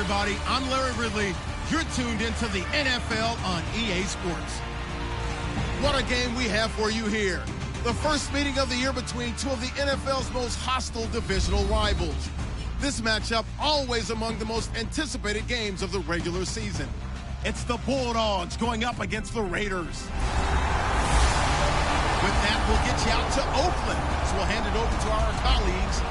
everybody. I'm Larry Ridley. You're tuned into the NFL on EA Sports. What a game we have for you here. The first meeting of the year between two of the NFL's most hostile divisional rivals. This matchup always among the most anticipated games of the regular season. It's the Bulldogs going up against the Raiders. With that, we'll get you out to Oakland. So we'll hand it over to our colleagues,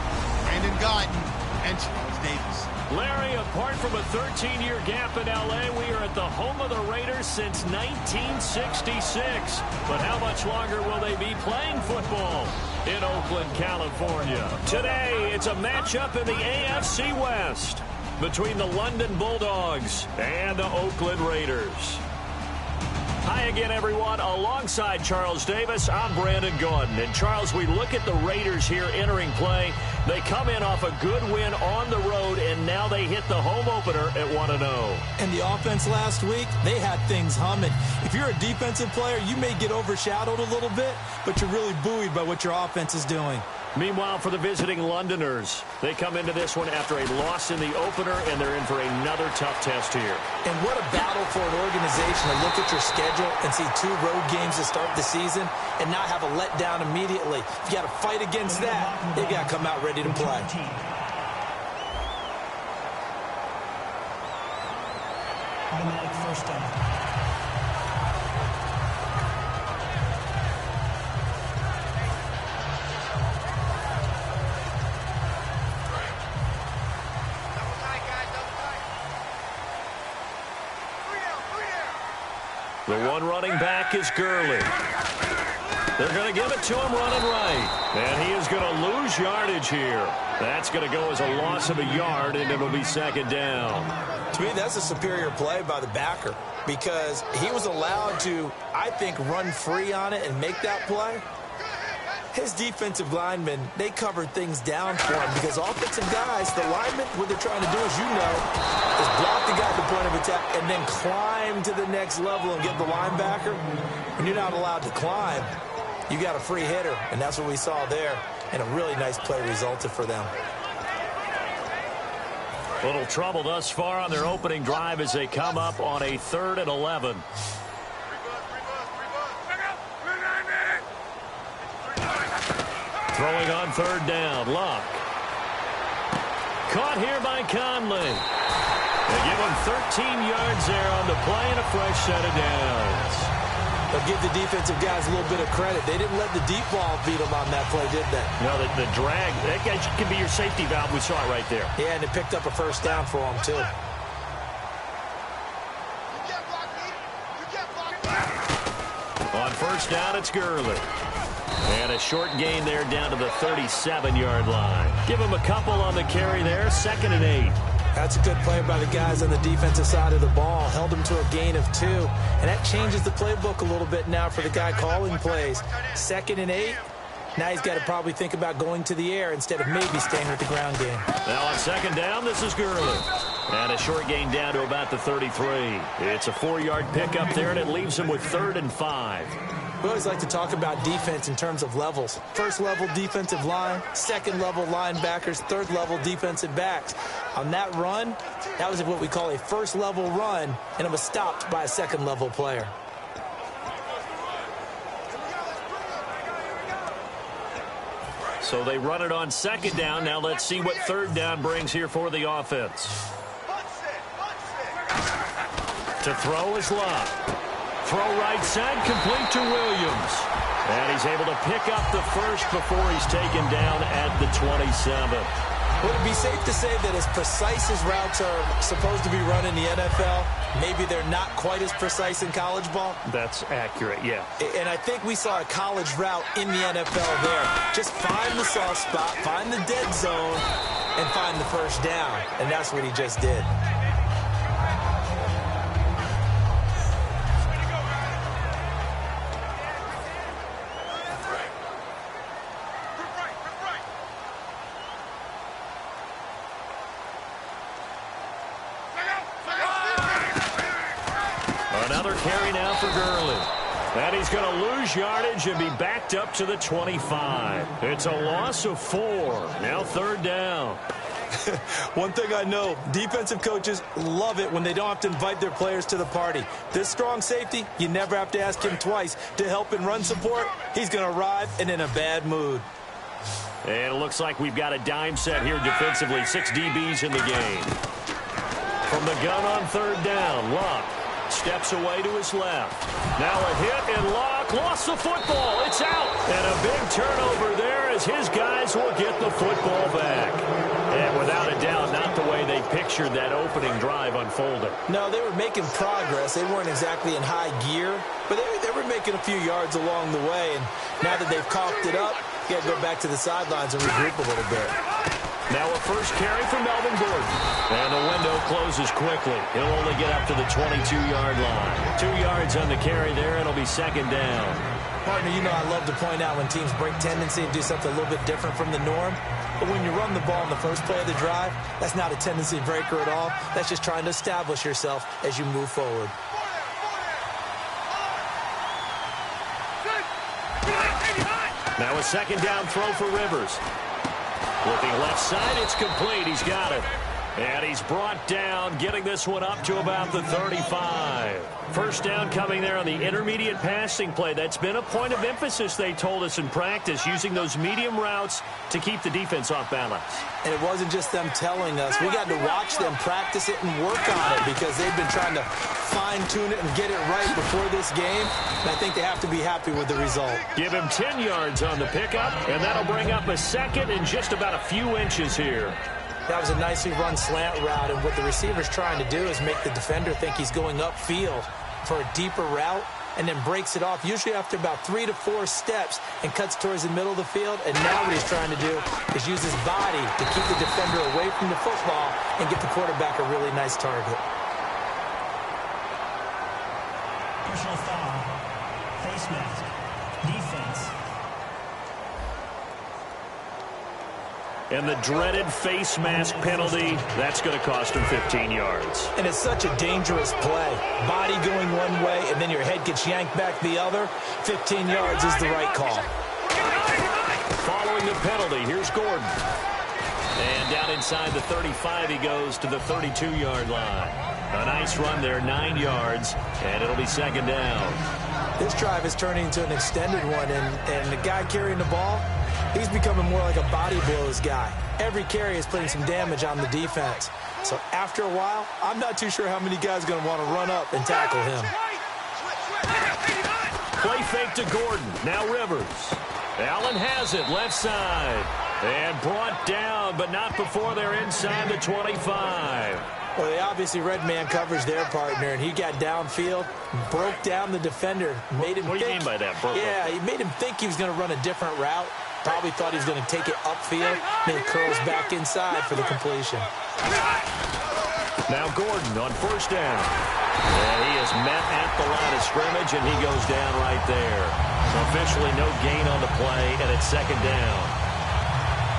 Brandon Guyton and Charles Davis. Larry, apart from a 13-year gap in L.A., we are at the home of the Raiders since 1966. But how much longer will they be playing football in Oakland, California? Today, it's a matchup in the AFC West between the London Bulldogs and the Oakland Raiders. Hi again, everyone. Alongside Charles Davis, I'm Brandon Guyton. And Charles, we look at the Raiders here entering play. They come in off a good win on the road, and now they hit the home opener at 1-0. And the offense last week, they had things humming. If you're a defensive player, you may get overshadowed a little bit, but you're really buoyed by what your offense is doing. Meanwhile, for the visiting Londoners, they come into this one after a loss in the opener, and they're in for another tough test here. And what a battle for an organization to look at your schedule and see 2 road games to start the season and not have a letdown immediately. You got to fight against that. You got to come out ready to play. Automatic first down. The one running back is Gurley. They're going to give it to him running right. And he is going to lose yardage here. That's going to go as a loss of a yard, and it'll be second down. To me, that's a superior play by the backer because he was allowed to, I think, run free on it and make that play. His defensive linemen, they covered things down for him because offensive guys, the linemen, what they're trying to do, as you know, is block the guy at the point of attack and then climb to the next level and get the linebacker. When you're not allowed to climb, you got a free hitter, and that's what we saw there, and a really nice play resulted for them. Little trouble thus far on their opening drive as they come up on a 3rd and 11. Throwing on 3rd down, Luck. Caught here by Conley. They give him 13 yards there on the play and a fresh set of downs. They'll give the defensive guys a little bit of credit. They didn't let the deep ball beat them on that play, did they? No, the drag, that can be your safety valve. We saw it right there. Yeah, and it picked up a first down for them, too. On 1st down, it's Gurley. And a short gain there down to the 37-yard line. Give him a couple on the carry there, 2nd and 8. That's a good play by the guys on the defensive side of the ball. Held them to a gain of 2. And that changes the playbook a little bit now for the guy calling plays. 2nd and 8. Now he's got to probably think about going to the air instead of maybe staying with the ground game. Now on 2nd down, this is Gurley. And a short gain down to about the 33. It's a 4-yard pickup there, and it leaves him with 3rd and 5. We always like to talk about defense in terms of levels. 1st level defensive line, 2nd level linebackers, 3rd level defensive backs. On that run, that was what we call a 1st level run, and it was stopped by a 2nd level player. So they run it on 2nd down. Now let's see what 3rd down brings here for the offense. To throw is Luck. Throw right side, complete to Williams. And he's able to pick up the first before he's taken down at the 27. Would it be safe to say that as precise as routes are supposed to be run in the NFL, maybe they're not quite as precise in college ball? That's accurate, yeah. And I think we saw a college route in the NFL there. Just find the soft spot, find the dead zone, and find the first down. And that's what he just did. Another carry now for Gurley. And he's going to lose yardage and be backed up to the 25. It's a loss of 4. Now 3rd down. One thing I know, defensive coaches love it when they don't have to invite their players to the party. This strong safety, you never have to ask him twice to help in run support. He's going to arrive and in a bad mood. And it looks like we've got a dime set here defensively. 6 DBs in the game. From the gun on 3rd down, Luck steps away to his left. Now a hit, and Luck lost the football. It's out. And a big turnover there as his guys will get the football back. And without a doubt, not the way they pictured that opening drive unfolding. No, they were making progress. They weren't exactly in high gear, but they were making a few yards along the way. And now that they've coughed it up, you got to go back to the sidelines and regroup a little bit. Now a first carry from Melvin Gordon. And the window closes quickly. He'll only get up to the 22-yard line. 2 yards on the carry there, and it'll be 2nd down. Partner, you know I love to point out when teams break tendency and do something a little bit different from the norm. But when you run the ball in the first play of the drive, that's not a tendency breaker at all. That's just trying to establish yourself as you move forward. Now a 2nd down throw for Rivers. Looking left side, it's complete. He's got it. And he's brought down, getting this one up to about the 35. First down coming there on the intermediate passing play. That's been a point of emphasis, they told us in practice, using those medium routes to keep the defense off balance. And it wasn't just them telling us. We got to watch them practice it and work on it because they've been trying to fine-tune it and get it right before this game. And I think they have to be happy with the result. Give him 10 yards on the pickup, and that'll bring up a 2nd and just about a few inches here. That was a nicely run slant route, and what the receiver's trying to do is make the defender think he's going upfield for a deeper route, and then breaks it off, usually after about 3 to 4 steps, and cuts towards the middle of the field. And now what he's trying to do is use his body to keep the defender away from the football and get the quarterback a really nice target. Personal foul. Face mask. Defense. And the dreaded face mask penalty, that's going to cost him 15 yards. And it's such a dangerous play. Body going one way, and then your head gets yanked back the other. 15 yards is the right call. Following the penalty, here's Gordon. And down inside the 35, he goes to the 32-yard line. A nice run there, 9 yards, and it'll be 2nd down. This drive is turning into an extended one, and the guy carrying the ball, he's becoming more like a body blows guy. Every carry is putting some damage on the defense. So after a while, I'm not too sure how many guys are going to want to run up and tackle him. Play fake to Gordon. Now Rivers. Allen has it, left side. And brought down, but not before they're inside the 25. Well, they obviously read man coverage their partner, and he got downfield, broke down the defender, made him What do you mean by that? Yeah, he made him think he was going to run a different route. Probably thought he was going to take it upfield, then he curls back inside for the completion. Now Gordon on 1st down. And he is met at the line of scrimmage, and he goes down right there. So officially no gain on the play, and it's 2nd down.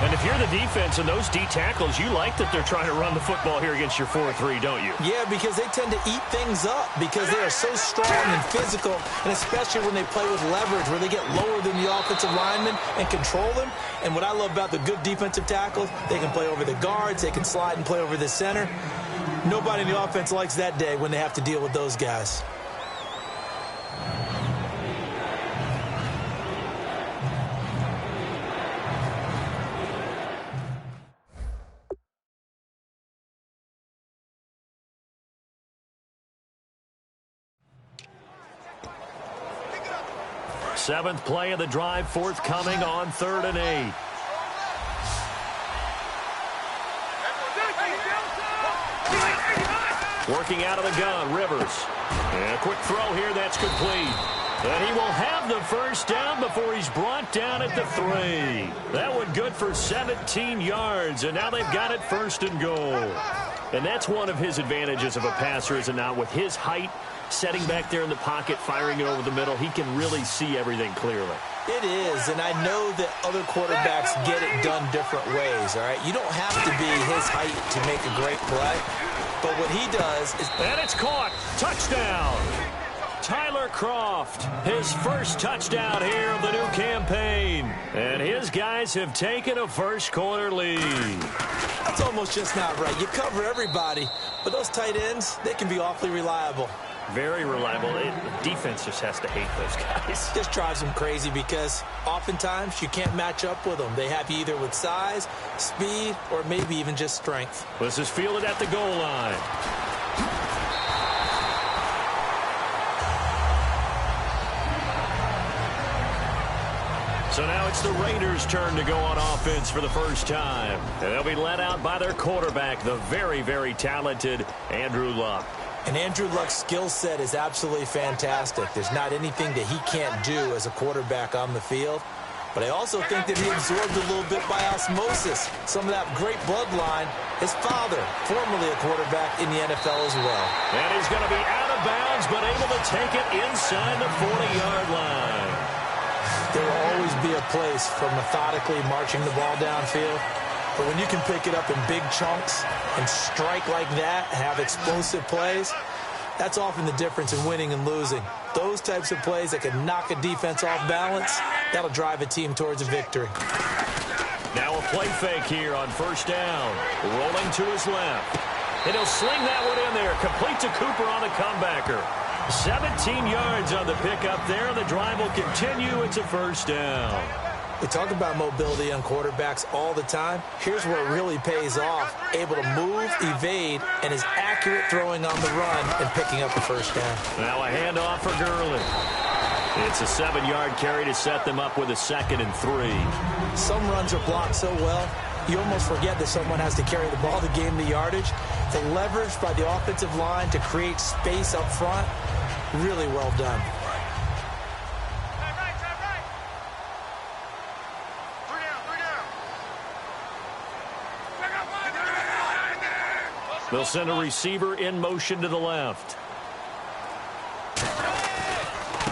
And if you're the defense and those D tackles, you like that they're trying to run the football here against your 4-3, don't you? Yeah, because they tend to eat things up because they are so strong and physical, and especially when they play with leverage where they get lower than the offensive linemen and control them. And what I love about the good defensive tackles, they can play over the guards, they can slide and play over the center. Nobody in the offense likes that day when they have to deal with those guys. Seventh play of the drive forthcoming on 3rd and 8. Working out of the gun, Rivers. And a quick throw here, that's complete. And he will have the first down before he's brought down at the 3. That one good for 17 yards, and now they've got it 1st and goal. And that's one of his advantages of a passer, is it not? With his height, setting back there in the pocket, firing it over the middle, he can really see everything clearly. It is, and I know that other quarterbacks get it done different ways, all right? You don't have to be his height to make a great play, but what he does is... And it's caught. Touchdown. Tyler Croft, his first touchdown here of the new campaign. And his guys have taken a first-quarter lead. That's almost just not right. You cover everybody, but those tight ends, they can be awfully reliable. Very reliable. Defense just has to hate those guys. Just drives them crazy because oftentimes you can't match up with them. They have you either with size, speed, or maybe even just strength. This is fielded at the goal line. So now it's the Raiders' turn to go on offense for the first time. And they'll be led out by their quarterback, the very, very talented Andrew Luck. And Andrew Luck's skill set is absolutely fantastic. There's not anything that he can't do as a quarterback on the field. But I also think that he absorbed a little bit by osmosis some of that great bloodline. His father, formerly a quarterback in the NFL as well. And he's going to be out of bounds, but able to take it inside the 40-yard line. There will always be a place for methodically marching the ball downfield. But when you can pick it up in big chunks and strike like that, have explosive plays, that's often the difference in winning and losing. Those types of plays that can knock a defense off balance, that'll drive a team towards a victory. Now a play fake here on first down. Rolling to his left. And he'll sling that one in there. Complete to Cooper on the comebacker. 17 yards on the pickup there. The drive will continue. It's a first down. We talk about mobility on quarterbacks all the time. Here's where it really pays off. Able to move, evade, and is accurate throwing on the run and picking up a first down. Now a handoff for Gurley. It's a 7-yard carry to set them up with a 2nd and 3. Some runs are blocked so well, you almost forget that someone has to carry the ball to gain the yardage. The leverage by the offensive line to create space up front, really well done. They'll send a receiver in motion to the left.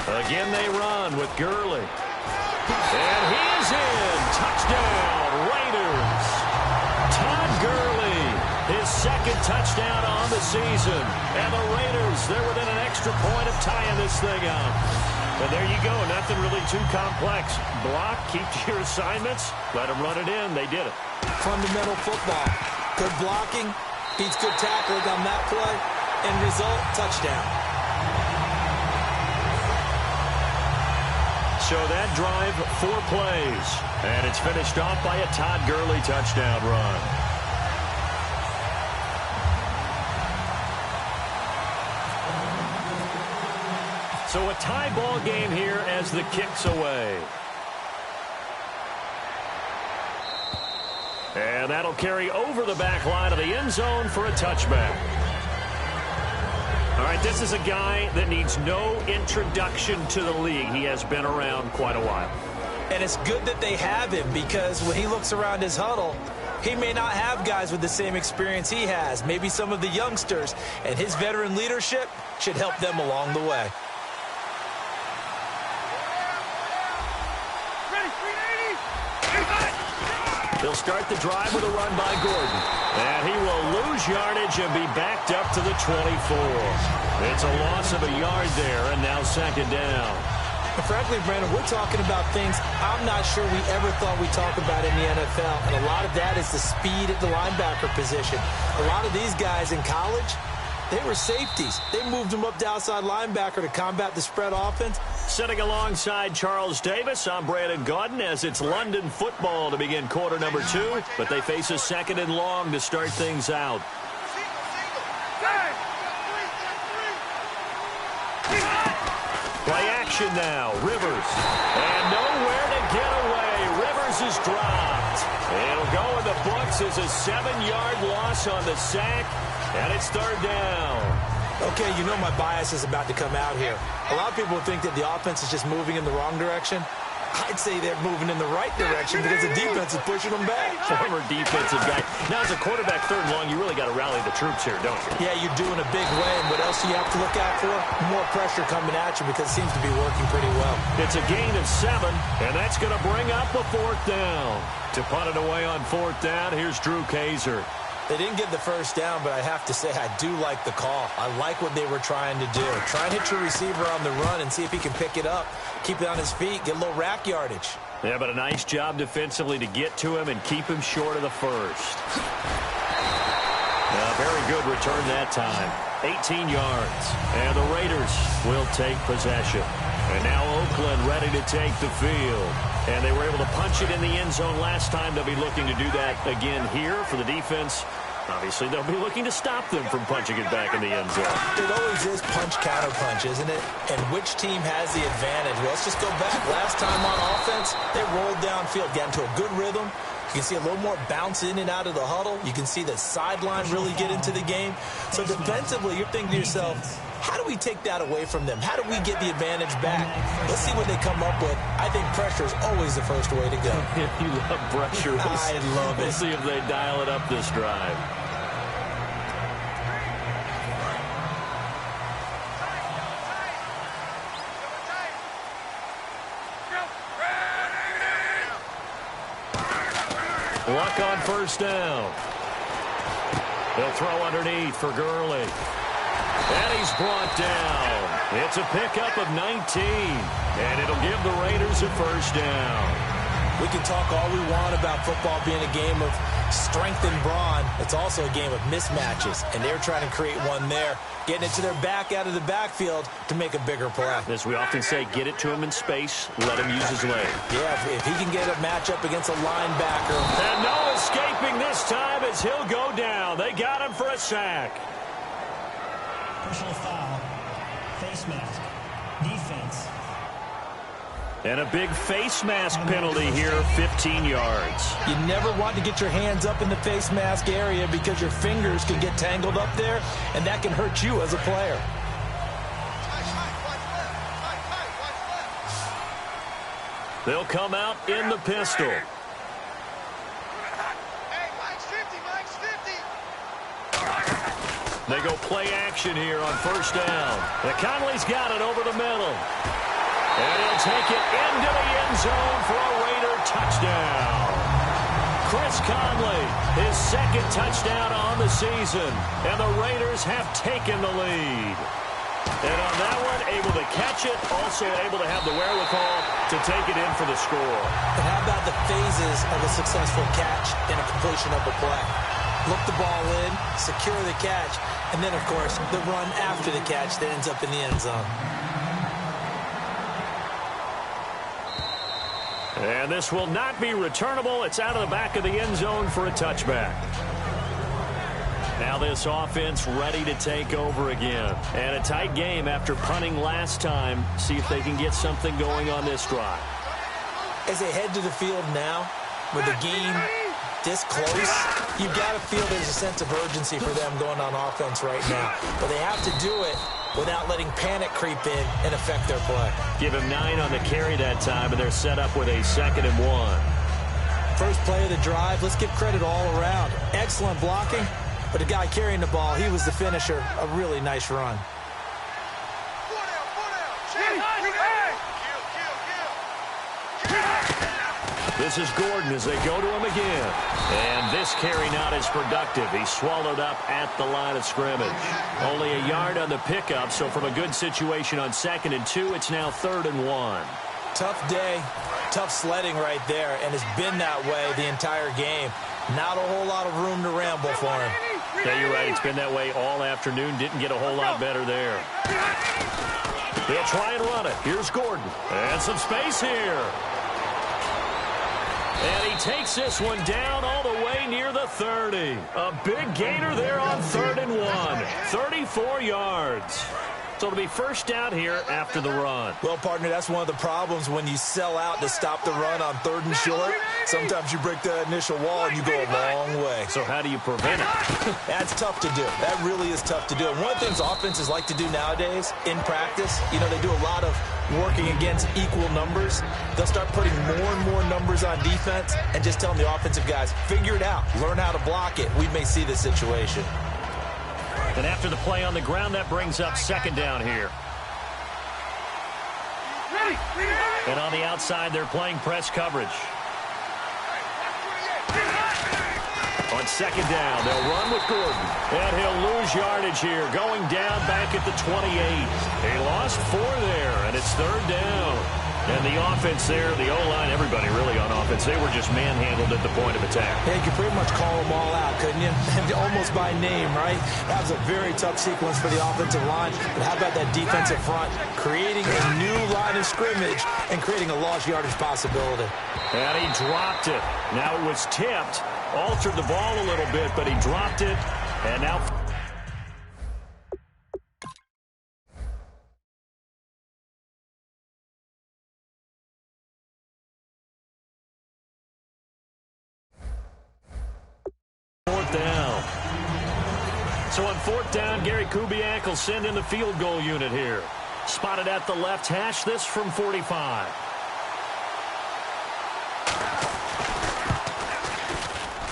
Again they run with Gurley. And he is in. Touchdown, Raiders. Todd Gurley, his 2nd touchdown on the season. And the Raiders, they're within an extra point of tying this thing up. And there you go, nothing really too complex. Block, keep to your assignments, let them run it in. They did it. Fundamental football. Good blocking. Beats good tackling on that play. End result, touchdown. So that drive, 4 plays. And it's finished off by a Todd Gurley touchdown run. So a tie ball game here as the kick's away. And that'll carry over the back line of the end zone for a touchback. All right, this is a guy that needs no introduction to the league. He has been around quite a while. And it's good that they have him because when he looks around his huddle, he may not have guys with the same experience he has. Maybe some of the youngsters, and his veteran leadership should help them along the way. They'll start the drive with a run by Gordon. And he will lose yardage and be backed up to the 24. It's a loss of a yard there, and now 2nd down. And frankly, Brandon, we're talking about things I'm not sure we ever thought we'd talk about in the NFL. And a lot of that is the speed at the linebacker position. A lot of these guys in college, they were safeties. They moved them up to outside linebacker to combat the spread offense. Sitting alongside Charles Davis, I'm Brandon Gaudin as it's London football to begin quarter number 2. But they face a 2nd and long to start things out. Play action now. Rivers. And nowhere to get away. Rivers is dropped. It'll go in the books as a 7-yard loss on the sack. And it's 3rd down. Okay, you know my bias is about to come out here. A lot of people think that the offense is just moving in the wrong direction. I'd say they're moving in the right direction because the defense is pushing them back. Former defensive guy. Now, as a quarterback 3rd and long, you really got to rally the troops here, don't you? Yeah, you're doing a big way, and what else do you have to look out for? More pressure coming at you because it seems to be working pretty well. It's a gain of 7, and that's going to bring up a 4th down. To punt it away on 4th down, here's Drew Kaiser. They didn't get the first down, but I have to say I do like the call. I like what they were trying to do. Try and hit your receiver on the run and see if he can pick it up, keep it on his feet, get a little rack yardage. Yeah, but a nice job defensively to get to him and keep him short of the first. Very good return that time. 18 yards. And the Raiders will take possession. And now Oakland ready to take the field. And they were able to punch it in the end zone last time. They'll be looking to do that again here for the defense. Obviously, they'll be looking to stop them from punching it back in the end zone. It always is punch-counter-punch, isn't it? And which team has the advantage? Well, let's just go back. Last time on offense, they rolled downfield, got into a good rhythm. You can see a little more bounce in and out of the huddle. You can see the sideline really get into the game. So defensively, you're thinking to yourself, how do we take that away from them? How do we get the advantage back? Let's see what they come up with. I think pressure is always the first way to go. You love pressure. I love it. We'll see if they dial it up this drive. Luck on first down. They'll throw underneath for Gurley. And he's brought down. It's a pickup of 19. And it'll give the Raiders a first down. We can talk all we want about football being a game of strength and brawn. It's also a game of mismatches. And they're trying to create one there. Getting it to their back out of the backfield to make a bigger play. As we often say, get it to him in space. Let him use his leg. Yeah, if he can get a matchup against a linebacker. And no escaping this time as he'll go down. They got him for a sack. Personal foul. Face mask. Defense. And a big face mask penalty here, 15 yards. You never want to get your hands up in the face mask area because your fingers can get tangled up there, and that can hurt you as a player. They'll come out in the pistol. They go play action here on first down. And Conley's got it over the middle. And he'll take it into the end zone for a Raider touchdown. Chris Conley, his second touchdown on the season. And the Raiders have taken the lead. And on that one, able to catch it, also able to have the wherewithal to take it in for the score. And how about the phases of a successful catch and a completion of a play? Look the ball in, secure the catch, and then, of course, the run after the catch that ends up in the end zone. And this will not be returnable. It's out of the back of the end zone for a touchback. Now this offense ready to take over again. And a tight game after punting last time. See if they can get something going on this drive. As they head to the field now, with the game this close, you've got to feel there's a sense of urgency for them going on offense right now. But they have to do it without letting panic creep in and affect their play. Give him 9 on the carry that time, and they're set up with a 2nd and 1. First play of the drive, let's give credit all around. Excellent blocking, but the guy carrying the ball, he was the finisher. A really nice run. This is Gordon as they go to him again. And this carry not as productive. He's swallowed up at the line of scrimmage. Only a yard on the pickup, so from a good situation on 2nd and 2, it's now 3rd and 1. Tough day, tough sledding right there, and it's been that way the entire game. Not a whole lot of room to ramble for him. Yeah, you're right. It's been that way all afternoon. Didn't get a whole lot better there. They'll try and run it. Here's Gordon. And some space here. And he takes this one down all the way near the 30. A big gainer there on 3rd and 1. 34 yards. So it'll be first down here after the run. Well, partner, that's one of the problems when you sell out to stop the run on 3rd and short. Sometimes you break the initial wall and you go a long way. So how do you prevent it? That's tough to do. That really is tough to do. And one of the things offenses like to do nowadays in practice, you know, they do a lot of working against equal numbers. They'll start putting more and more numbers on defense and just telling the offensive guys, figure it out. Learn how to block it. We may see this situation. And after the play on the ground, that brings up 2nd down here. And on the outside, they're playing press coverage. On On second down, they'll run with Gordon. And he'll lose yardage here, going down back at the 28. He lost 4 there, and it's third down. And the offense there, the O-line, everybody really on offense, they were just manhandled at the point of attack. Yeah, you could pretty much call them all out, couldn't you? Almost by name, right? That was a very tough sequence for the offensive line. But how about that defensive front? Creating a new line of scrimmage and creating a lost yardage possibility. And he dropped it. Now it was tipped. Altered the ball a little bit, but he dropped it. And now... down. So on fourth down, Gary Kubiak will send in the field goal unit here. Spotted at the left hash, this from 45.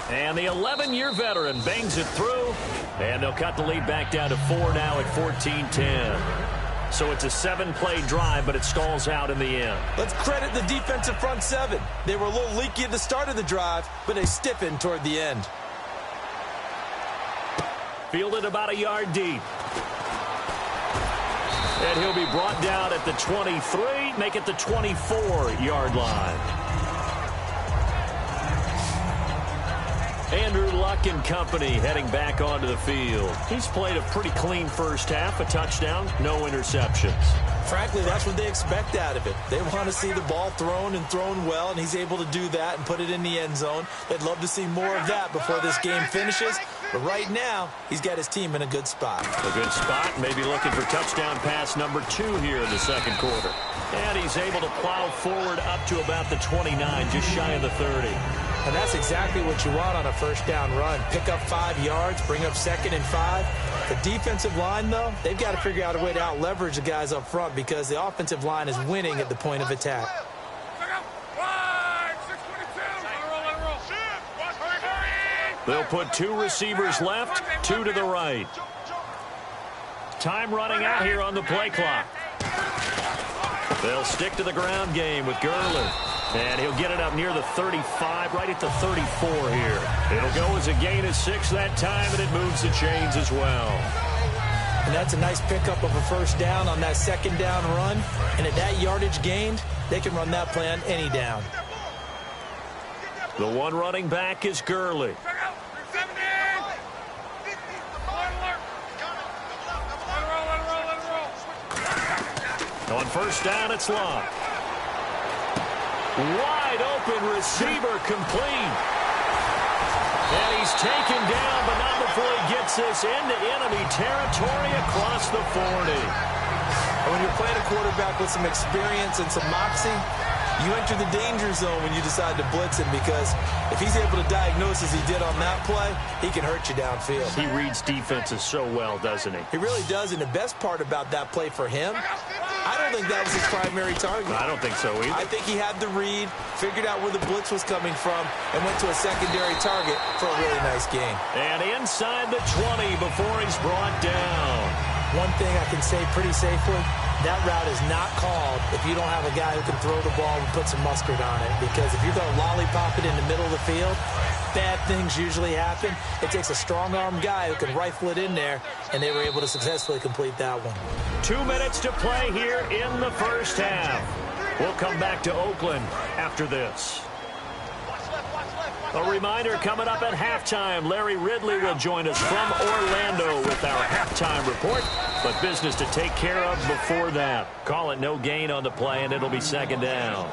And the 11-year veteran bangs it through, and they'll cut the lead back down to 4 now at 14-10. So it's a 7-play drive, but it stalls out in the end. Let's credit the defensive front 7. They were a little leaky at the start of the drive, but they stiffened toward the end. Fielded about a yard deep. And he'll be brought down at the 23, make it the 24-yard line. Andrew Luck and company heading back onto the field. He's played a pretty clean first half, a touchdown, no interceptions. Frankly, that's what they expect out of it. They want to see the ball thrown and thrown well, and he's able to do that and put it in the end zone. They'd love to see more of that before this game finishes. But right now, he's got his team in a good spot. A good spot, maybe looking for touchdown pass number 2 here in the second quarter. And he's able to plow forward up to about the 29, just shy of the 30. And that's exactly what you want on a first down run. Pick up 5 yards, bring up 2nd and 5. The defensive line, though, they've got to figure out a way to out-leverage the guys up front because the offensive line is winning at the point of attack. They'll put 2 receivers left, 2 to the right. Time running out here on the play clock. They'll stick to the ground game with Gurley. And he'll get it up near the 35, right at the 34 here. It'll go as a gain of 6 that time, and it moves the chains as well. And that's a nice pickup of a first down on that second down run. And at that yardage gained, they can run that play on any down. The one running back is Gurley. On first down, it's Luck. Wide open receiver complete. And he's taken down, but not before he gets this into enemy territory across the 40. And when you're playing a quarterback with some experience and some moxie, you enter the danger zone when you decide to blitz him because if he's able to diagnose as he did on that play, he can hurt you downfield. He reads defenses so well, doesn't he? He really does, and the best part about that play for him, I don't think that was his primary target. I don't think so either. I think he had the read, figured out where the blitz was coming from, and went to a secondary target for a really nice gain. And inside the 20 before he's brought down. One thing I can say pretty safely, that route is not called if you don't have a guy who can throw the ball and put some mustard on it. Because if you're going to lollipop it in the middle of the field, bad things usually happen. It takes a strong-armed guy who can rifle it in there, and they were able to successfully complete that one. 2 minutes to play here in the first half. We'll come back to Oakland after this. A reminder coming up at halftime, Larry Ridley will join us from Orlando with our halftime report. But business to take care of before that. Call it no gain on the play, and it'll be second down.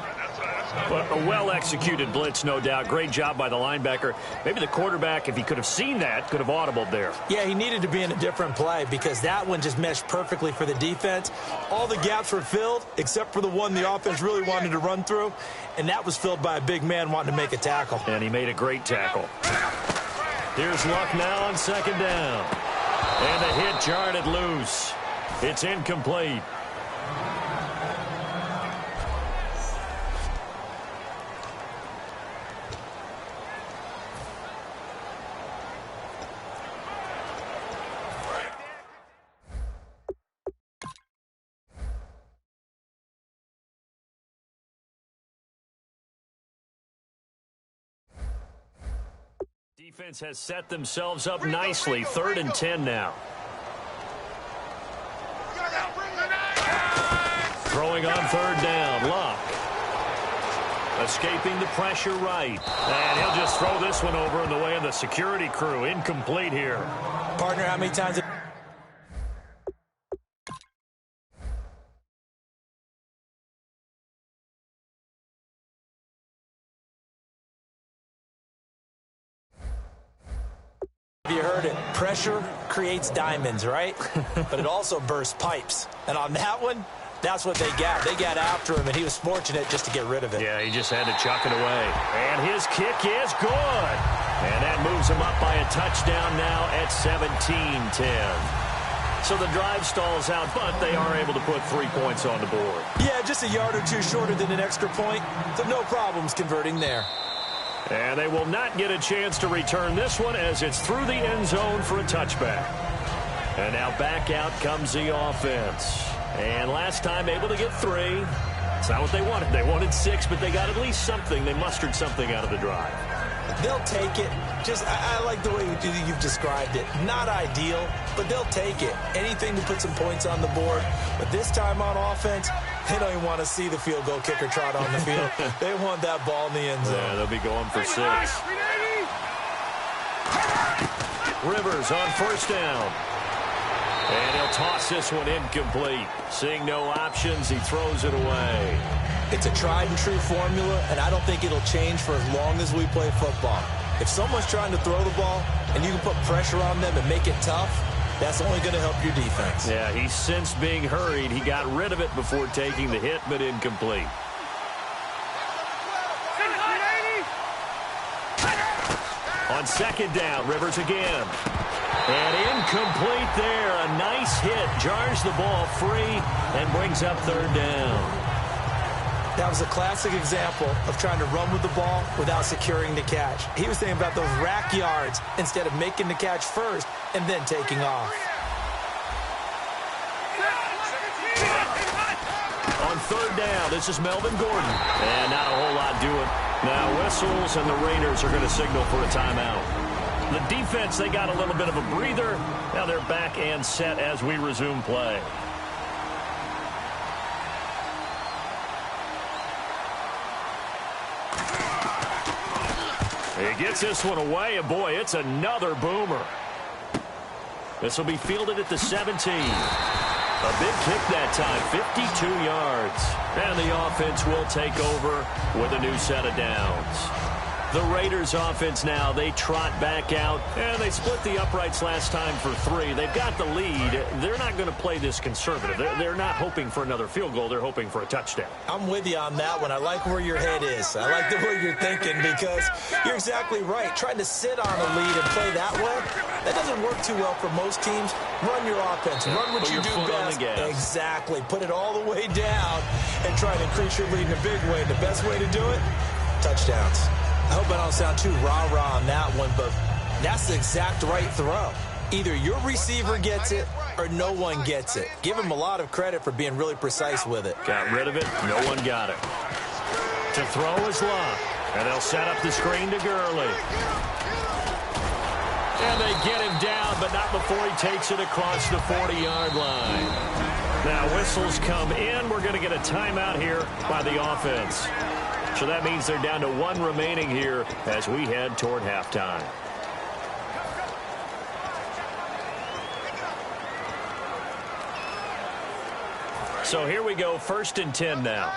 But a well-executed blitz, no doubt. Great job by the linebacker. Maybe the quarterback, if he could have seen that, could have audibled there. Yeah, he needed to be in a different play because that one just meshed perfectly for the defense. All the gaps were filled except for the one the offense really wanted to run through, and that was filled by a big man wanting to make a tackle. And he made a great tackle. Here's Luck now on second down. And the hit jarred it loose. It's incomplete. Defense has set themselves up nicely. 3rd and 10 now. Throwing on 3rd down. Luck. Escaping the pressure right. And he'll just throw this one over in the way of the security crew. Incomplete here. Partner, how many times... You heard it. Pressure creates diamonds, right? But it also bursts pipes. And on that one, that's what they got. They got after him, and he was fortunate just to get rid of it. Yeah, he just had to chuck it away. And his kick is good. And that moves him up by a touchdown now at 17-10. So the drive stalls out, but they are able to put 3 points on the board. Yeah, just a yard or two shorter than an extra point. So no problems converting there. And they will not get a chance to return this one as it's through the end zone for a touchback. And now back out comes the offense. And last time able to get 3. It's not what they wanted. They wanted 6, but they got at least something. They mustered something out of the drive. They'll take it. Just, I like the way you've described it. Not ideal, but they'll take it. Anything to put some points on the board. But this time on offense, they don't even want to see the field goal kicker trot on the field. They want that ball in the end zone. Yeah, they'll be going for 6. Rivers on 1st down. And he'll toss this one incomplete. Seeing no options, he throws it away. It's a tried-and-true formula, and I don't think it'll change for as long as we play football. If someone's trying to throw the ball and you can put pressure on them and make it tough, that's only going to help your defense. Yeah, he sensed being hurried. He got rid of it before taking the hit, but incomplete. On 2nd down, Rivers again. And incomplete there. A nice hit. Jars the ball free and brings up 3rd down. That was a classic example of trying to run with the ball without securing the catch. He was thinking about those rack yards instead of making the catch first and then taking off. On 3rd down, this is Melvin Gordon. And not a whole lot doing. Now whistles, and the Raiders are going to signal for a timeout. The defense, they got a little bit of a breather. Now they're back and set as we resume play. He gets this one away, and boy, it's another boomer. This will be fielded at the 17. A big kick that time, 52 yards. And the offense will take over with a new set of downs. The Raiders offense now, they trot back out, and they split the uprights last time for 3. They've got the lead. They're not going to play this conservative. They're not hoping for another field goal. They're hoping for a touchdown. I'm with you on that one. I like where your head is. I like the way you're thinking because you're exactly right. Trying to sit on a lead and play that way, that doesn't work too well for most teams. Run your offense. Run what you do best. Exactly. Put it all the way down and try to increase your lead in a big way. The best way to do it, touchdowns. I hope I don't sound too rah-rah on that one, but that's the exact right throw. Either your receiver gets it or no one gets it. Give him a lot of credit for being really precise with it. Got rid of it. No one got it. To throw is Luck. And they'll set up the screen to Gurley. And they get him down, but not before he takes it across the 40-yard line. Now whistles come in. We're going to get a timeout here by the offense. So that means they're down to 1 remaining here as we head toward halftime. So here we go, 1st and 10 now.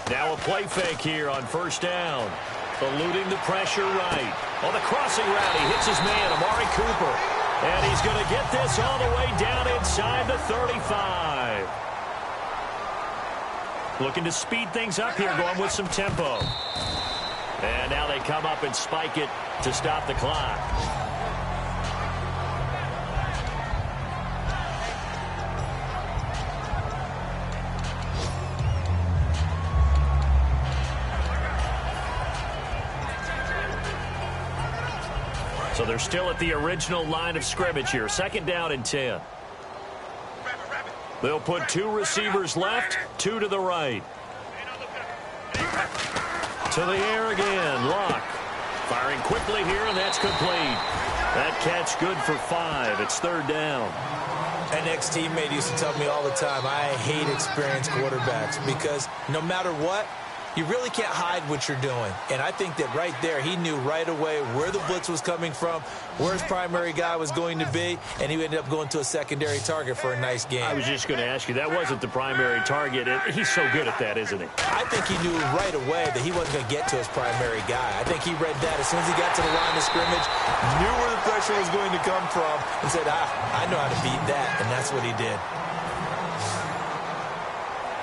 Now a play fake here on 1st down. Eluding the pressure right. On the crossing route, he hits his man, Amari Cooper. And he's going to get this all the way down inside the 35. Looking to speed things up here, going with some tempo. And now they come up and spike it to stop the clock. So they're still at the original line of scrimmage here. 2nd down and 10. They'll put 2 receivers left, 2 to the right. To the air again, Locke. Firing quickly here, and that's complete. That catch good for 5. It's 3rd down. An ex-teammate used to tell me all the time, I hate experienced quarterbacks because no matter what, you really can't hide what you're doing. And I think that right there, he knew right away where the blitz was coming from, where his primary guy was going to be, and he ended up going to a secondary target for a nice game. I was just going to ask you, that wasn't the primary target. He's so good at that, isn't he? I think he knew right away that he wasn't going to get to his primary guy. I think he read that as soon as he got to the line of scrimmage, knew where the pressure was going to come from, and said, I know how to beat that, and that's what he did.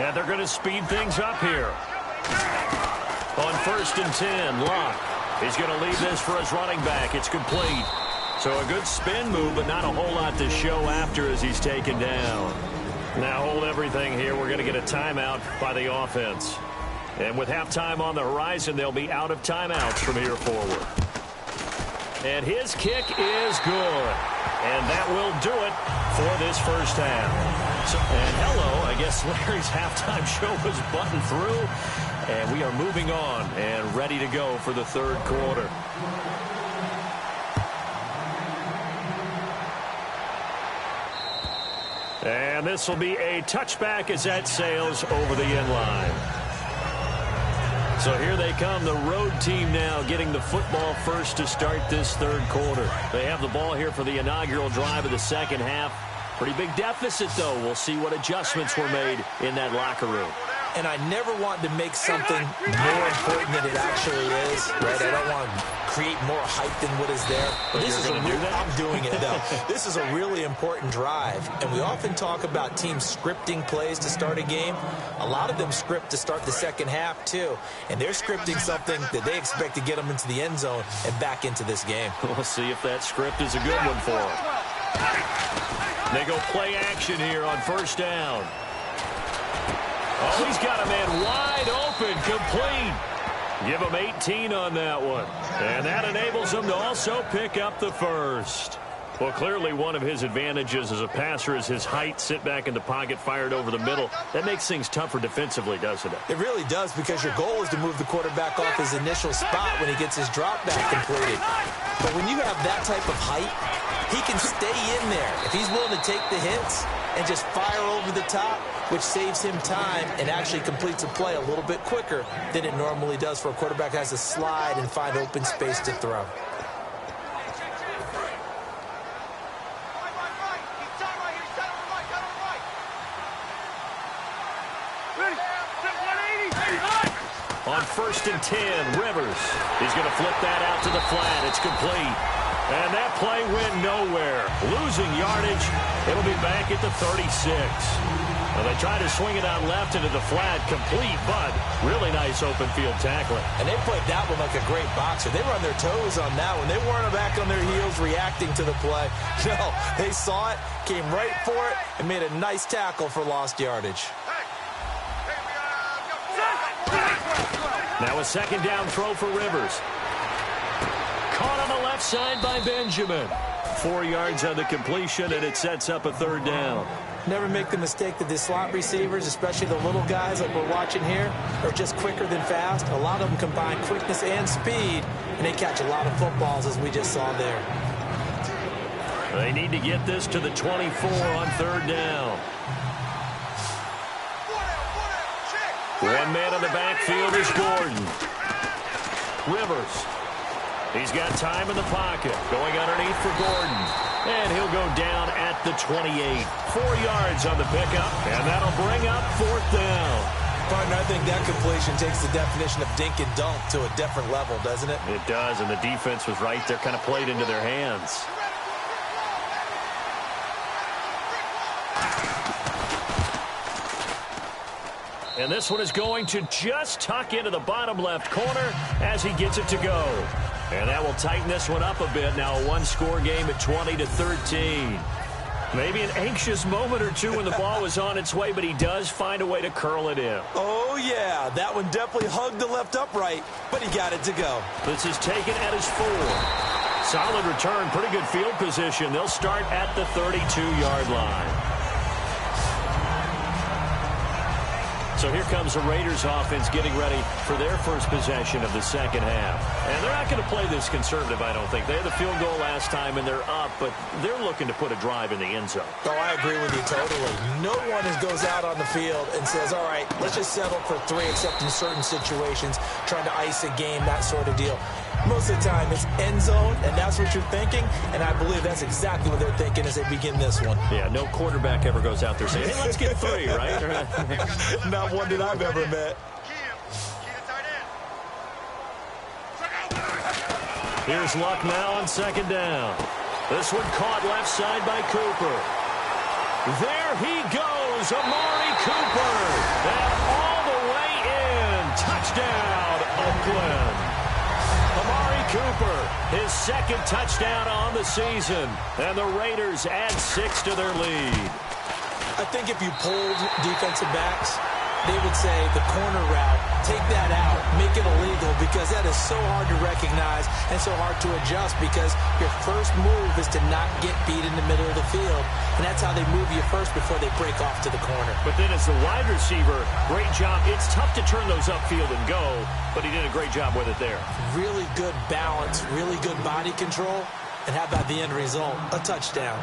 And they're going to speed things up here. On 1st and 10, Locke. He's going to leave this for his running back. It's complete. So a good spin move, but not a whole lot to show after as he's taken down. Now hold everything here. We're going to get a timeout by the offense. And with halftime on the horizon, they'll be out of timeouts from here forward. And his kick is good. And that will do it for this first half. And hello, I guess Larry's halftime show was buttoned through. And we are moving on and ready to go for the 3rd quarter. And this will be a touchback as that sails over the end line. So here they come, the road team now getting the football first to start this 3rd quarter. They have the ball here for the inaugural drive of the 2nd half. Pretty big deficit, though. We'll see what adjustments were made in that locker room. And I never want to make something more important than it actually is, right? I don't want to create more hype than what is there. But this is I'm doing it, though. This is a really important drive. And we often talk about teams scripting plays to start a game. A lot of them script to start the 2nd half, too. And they're scripting something that they expect to get them into the end zone and back into this game. We'll see if that script is a good one for them. They go play action here on 1st down. Oh, he's got a man wide open, complete. Give him 18 on that one. And that enables him to also pick up the 1st. Well, clearly one of his advantages as a passer is his height, sit back in the pocket, fired over the middle. That makes things tougher defensively, doesn't it? It really does, because your goal is to move the quarterback off his initial spot when he gets his drop back completed. But when you have that type of height, he can stay in there. If he's willing to take the hits and just fire over the top, which saves him time and actually completes a play a little bit quicker than it normally does for a quarterback who has to slide and find open space to throw. On 1st and 10, Rivers. He's going to flip that out to the flat. It's complete. And that play went nowhere. Losing yardage. It'll be back at the 36. Well, they tried to swing it out left into the flat, complete, but really nice open field tackling. And they played that one like a great boxer. They were on their toes on that one. They weren't back on their heels reacting to the play. No, they saw it, came right for it, and made a nice tackle for lost yardage. Now a 2nd down throw for Rivers. Caught on the left side by Benjamin. 4 yards on the completion, and it sets up a 3rd down. Never make the mistake that the slot receivers, especially the little guys like we're watching here, are just quicker than fast. A lot of them combine quickness and speed, and they catch a lot of footballs, as we just saw there. They need to get this to the 24 on 3rd down. One man on the backfield is Gordon. Rivers. He's got time in the pocket. Going underneath for Gordon. And he'll go down at the 28. 4 yards on the pickup. And that'll bring up 4th down. Partner, I think that completion takes the definition of dink and dunk to a different level, doesn't it? It does, and the defense was right there, kind of played into their hands. And this one is going to just tuck into the bottom left corner as he gets it to go. And that will tighten this one up a bit. Now a 1-score game at 20-13. Maybe an anxious moment or two when the ball was on its way, but he does find a way to curl it in. Oh, yeah. That one definitely hugged the left upright, but he got it to go. This is taken at his 4. Solid return, pretty good field position. They'll start at the 32-yard line. So here comes the Raiders offense getting ready for their first possession of the second half. And they're not going to play this conservative, I don't think. They had the field goal last time, and they're up, but they're looking to put a drive in the end zone. Oh, I agree with you totally. No one goes out on the field and says, all right, let's just settle for 3, except in certain situations, trying to ice a game, that sort of deal. Most of the time, it's end zone, and that's what you're thinking, and I believe that's exactly what they're thinking as they begin this one. Yeah, no quarterback ever goes out there saying, hey, let's get 3, right? Not one that I've ever met. Here's Luck now on second down. This one caught left side by Cooper. There he goes, Amari Cooper. And all the way in. Touchdown, Oakland. Amari Cooper, his second touchdown on the season. And the Raiders add 6 to their lead. I think if you polled defensive backs, they would say the corner route, take that out, make it illegal, because that is so hard to recognize and so hard to adjust, because your first move is to not get beat in the middle of the field, and that's how they move you first before they break off to the corner. But then as the wide receiver, great job. It's tough to turn those upfield and go, but he did a great job with it there. Really good balance, really good body control, and how about the end result? A touchdown.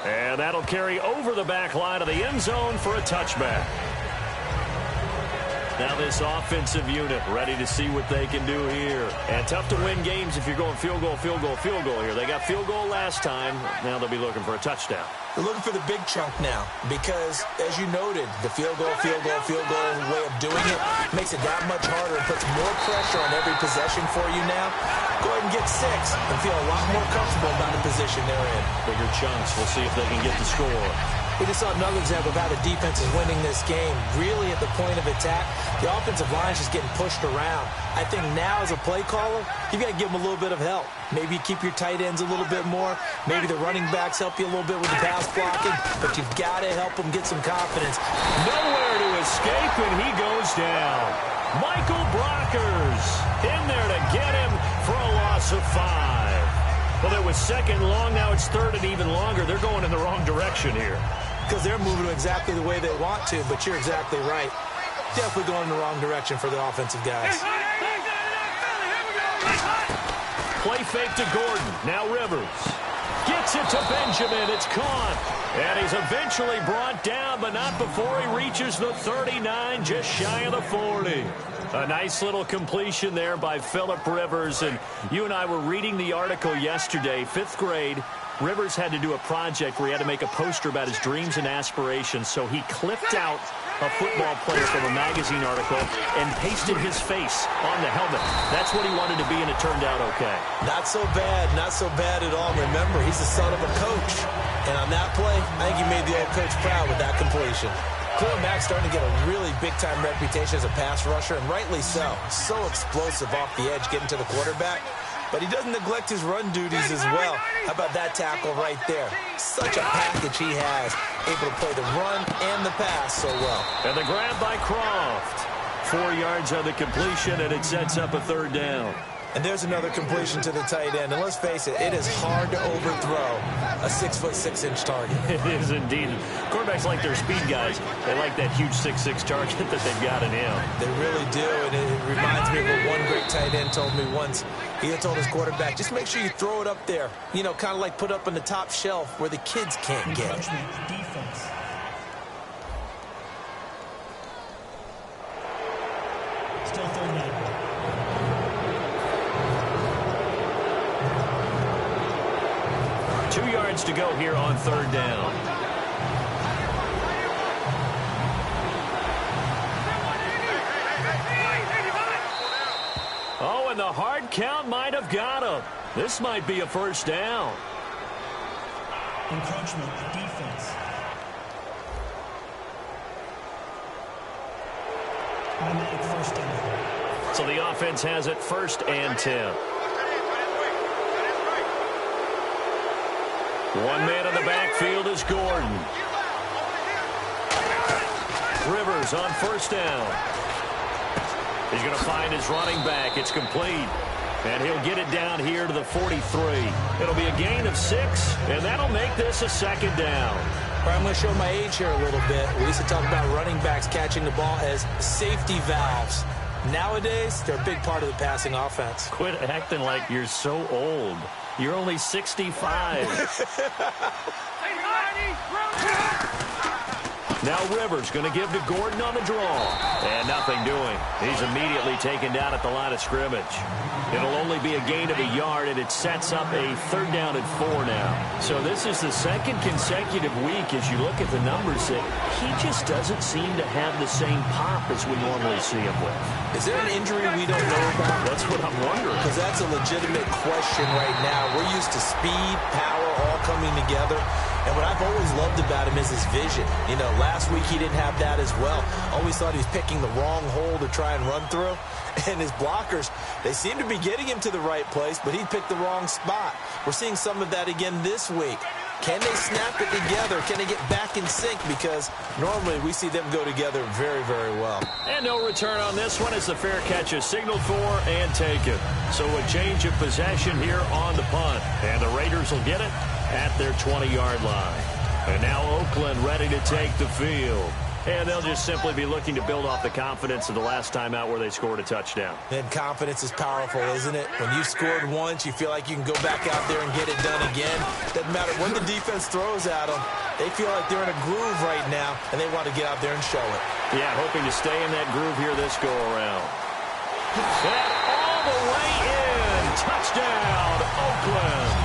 And that'll carry over the back line of the end zone for a touchback. Now this offensive unit ready to see what they can do here. And tough to win games if you're going field goal, field goal, field goal here. They got field goal last time. Now they'll be looking for a touchdown. They're looking for the big chunk now because, as you noted, the field goal way of doing it makes it that much harder and puts more pressure on every possession for you now. Go ahead and get 6 and feel a lot more comfortable about the position they're in. Bigger chunks. We'll see if they can get the score. We just saw another example of how the defense is winning this game. Really at the point of attack, the offensive line is just getting pushed around. I think now as a play caller, you've got to give them a little bit of help. Maybe you keep your tight ends a little bit more. Maybe the running backs help you a little bit with the pass blocking. But you've got to help them get some confidence. Nowhere to escape, and he goes down. Michael Brockers in there to get him for a loss of 5. Well, it was second long. Now it's third and even longer. They're going in the wrong direction here. Because they're moving exactly the way they want to, but you're exactly right. Definitely going in the wrong direction for the offensive guys. Play fake to Gordon. Now Rivers. Gets it to Benjamin. It's caught. And he's eventually brought down, but not before he reaches the 39, just shy of the 40. A nice little completion there by Phillip Rivers. And you and I were reading the article yesterday, 5th grade. Rivers had to do a project where he had to make a poster about his dreams and aspirations, so he clipped out a football player from a magazine article and pasted his face on the helmet. That's what he wanted to be, and it turned out okay. Not so bad at all. Remember, he's the son of a coach. And on that play, I think he made the old coach proud with that completion. Khalil Mack's starting to get a really big-time reputation as a pass rusher, and rightly so. So explosive off the edge, getting to the quarterback. But he doesn't neglect his run duties as well. How about that tackle right there? Such a package he has. Able to play the run and the pass so well. And the grab by Croft. 4 yards on the completion, and it sets up a third down. And there's another completion to the tight end. And let's face it, it is hard to overthrow a 6'6" target. It is indeed. Quarterbacks like their speed guys. They like that huge 6'6" target that they've got in him. They really do. And it reminds me of what one great tight end told me once. He had told his quarterback, just make sure you throw it up there. You know, kind of like put up on the top shelf where the kids can't get it. Defense. Still third down. To go here on third down. Oh, and the hard count might have got him. This might be a first down. Encroachment, defense. Automatic first down. So the offense has it 1st and 10. One man in the backfield is Gordon. Rivers on first down. He's going to find his running back. It's complete. And he'll get it down here to the 43. It'll be a gain of 6, and that'll make this a second down. All right, I'm going to show my age here a little bit. We used to talk about running backs catching the ball as safety valves. Nowadays, they're a big part of the passing offense. Quit acting like you're so old. You're only 65. Now Rivers going to give to Gordon on the draw. And nothing doing. He's immediately taken down at the line of scrimmage. It'll only be a gain of a yard, and it sets up a 3rd down and 4 now. So this is the second consecutive week, as you look at the numbers, that he just doesn't seem to have the same pop as we normally see him with. Is there an injury we don't know about? That's what I'm wondering. Because that's a legitimate question right now. We're used to speed, power, all coming together. And what I've always loved about him is his vision. You know, last week he didn't have that as well. Always thought he was picking the wrong hole to try and run through. And his blockers, they seem to be getting him to the right place, but he picked the wrong spot. We're seeing some of that again this week. Can they snap it together? Can they get back in sync? Because normally we see them go together very, very well. And no return on this one as the fair catch is signaled for and taken. So a change of possession here on the punt. And the Raiders will get it at their 20-yard line. And now Oakland ready to take the field. And they'll just simply be looking to build off the confidence of the last time out where they scored a touchdown. And confidence is powerful, isn't it? When you've scored once, you feel like you can go back out there and get it done again. Doesn't matter what the defense throws at them. They feel like they're in a groove right now, and they want to get out there and show it. Yeah, hoping to stay in that groove here this go-around. And all the way in. Touchdown, Oakland.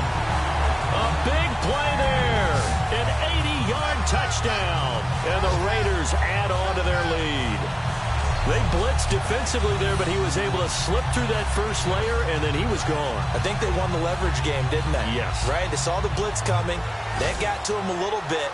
A big play there. An 80-yard touchdown. And the Raiders add on to their lead. They blitzed defensively there, but he was able to slip through that first layer, and then he was gone. I think they won the leverage game, didn't they? Yes. Right? They saw the blitz coming. That got to him a little bit.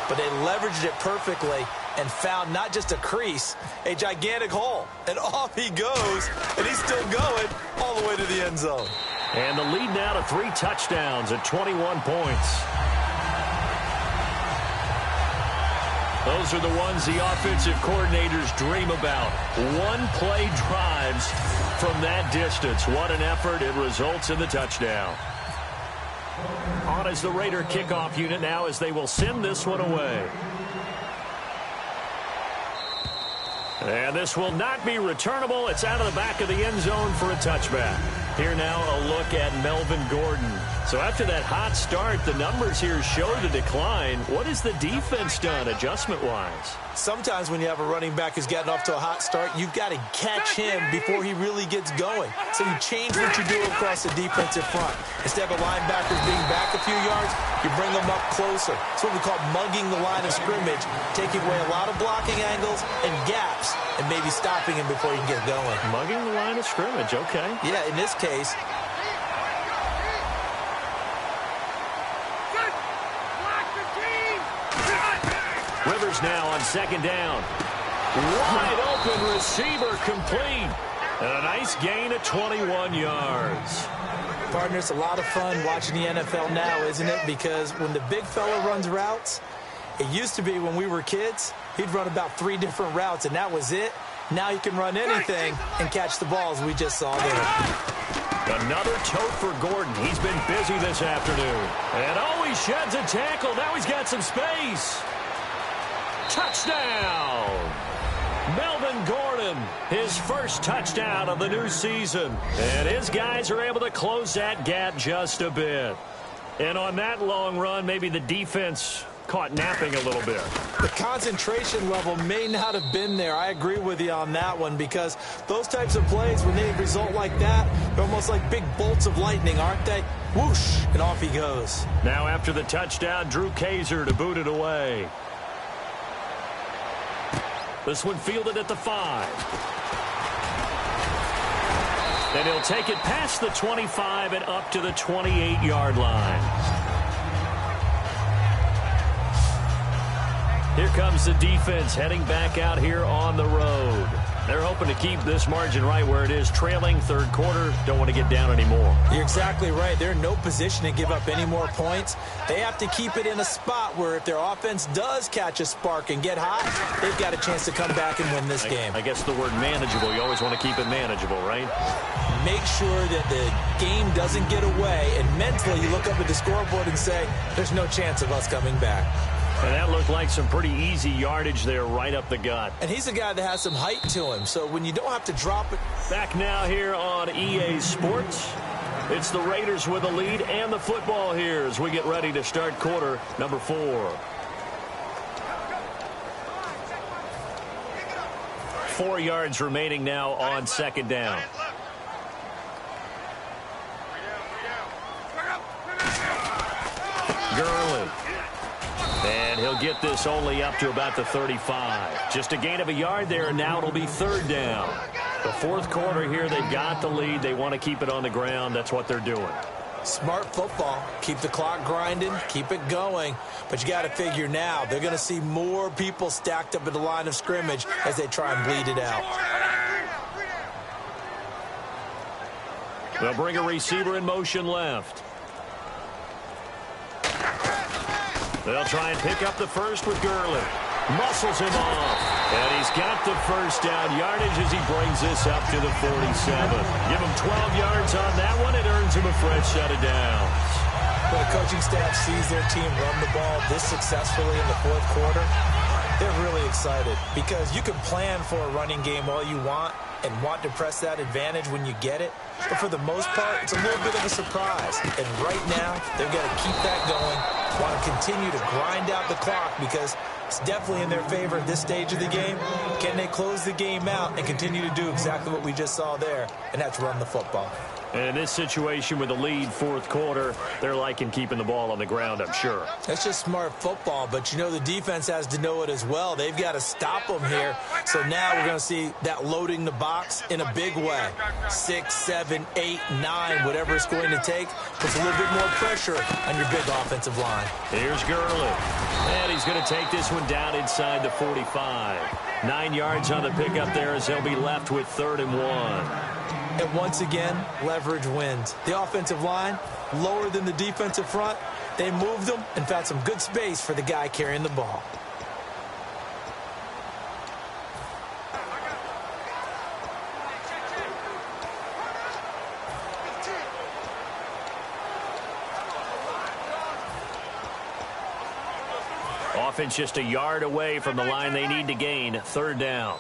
But they leveraged it perfectly and found not just a crease, a gigantic hole. And off he goes, and he's still going all the way to the end zone. And the lead now to 3 touchdowns at 21 points. Those are the ones the offensive coordinators dream about. One-play drives from that distance. What an effort. It results in the touchdown. On as the Raider kickoff unit now as they will send this one away. And this will not be returnable. It's out of the back of the end zone for a touchback. Here now a look at Melvin Gordon. So after that hot start, the numbers here show the decline. What has the defense done adjustment-wise? Sometimes when you have a running back who's gotten off to a hot start, you've got to catch him before he really gets going. So you change what you do across the defensive front. Instead of linebackers being back a few yards, you bring them up closer. It's what we call mugging the line of scrimmage, taking away a lot of blocking angles and gaps, and maybe stopping him before you can get going. Mugging the line of scrimmage, okay. Yeah, in this case. Rivers now on 2nd down. Wide open receiver complete. And a nice gain of 21 yards. Partner, it's a lot of fun watching the NFL now, isn't it? Because when the big fella runs routes, it used to be when we were kids, he'd run about 3 different routes, and that was it. Now he can run anything and catch the balls we just saw there. Another tote for Gordon. He's been busy this afternoon. And oh, he sheds a tackle. Now he's got some space. Touchdown! Melvin Gordon, his first touchdown of the new season. And his guys are able to close that gap just a bit. And on that long run, maybe the defense caught napping a little bit. The concentration level may not have been there. I agree with you on that one, because those types of plays, when they result like that, they're almost like big bolts of lightning, aren't they? Whoosh, and off he goes. Now after the touchdown, Drew Kaiser to boot it away. This one fielded at the 5. And he'll take it past the 25 and up to the 28-yard line. Here comes the defense heading back out here on the road. They're hoping to keep this margin right where it is, trailing third quarter. Don't want to get down anymore. You're exactly right. They're in no position to give up any more points. They have to keep it in a spot where if their offense does catch a spark and get hot, they've got a chance to come back and win this game. I guess the word manageable, you always want to keep it manageable, right? Make sure that the game doesn't get away, and mentally you look up at the scoreboard and say, there's no chance of us coming back. And that looked like some pretty easy yardage there right up the gut. And he's a guy that has some height to him, so when you don't have to drop it. Back now here on EA Sports. It's the Raiders with the lead and the football here as we get ready to start quarter number 4. 4 yards remaining now on second down. Gurley. And he'll get this only up to about the 35. Just a gain of a yard there, and now it'll be third down. The fourth quarter here, they've got the lead. They want to keep it on the ground. That's what they're doing. Smart football. Keep the clock grinding. Keep it going. But you got to figure now, they're going to see more people stacked up at the line of scrimmage as they try and bleed it out. They'll bring a receiver in motion left. They'll try and pick up the first with Gurley. Muscles him off. And he's got the first down yardage as he brings this up to the 47. Give him 12 yards on that one. It earns him a fresh set of downs. When a coaching staff sees their team run the ball this successfully in the fourth quarter, they're really excited because you can plan for a running game all you want and want to press that advantage when you get it. But for the most part, it's a little bit of a surprise. And right now, they've got to keep that going, want to continue to grind out the clock because it's definitely in their favor at this stage of the game. Can they close the game out and continue to do exactly what we just saw there, and that's run the football? And in this situation with the lead fourth quarter, they're liking keeping the ball on the ground, I'm sure. That's just smart football, but you know the defense has to know it as well. They've got to stop them here. So now we're going to see that loading the box in a big way. 6, 7, 8, 9, whatever it's going to take, puts a little bit more pressure on your big offensive line. Here's Gurley. And he's going to take this one down inside the 45. 9 yards on the pickup there as they'll be left with 3rd and 1. And once again, leverage wins. The offensive line, lower than the defensive front. They moved them and found some good space for the guy carrying the ball. Offense just a yard away from the line they need to gain. 3rd down.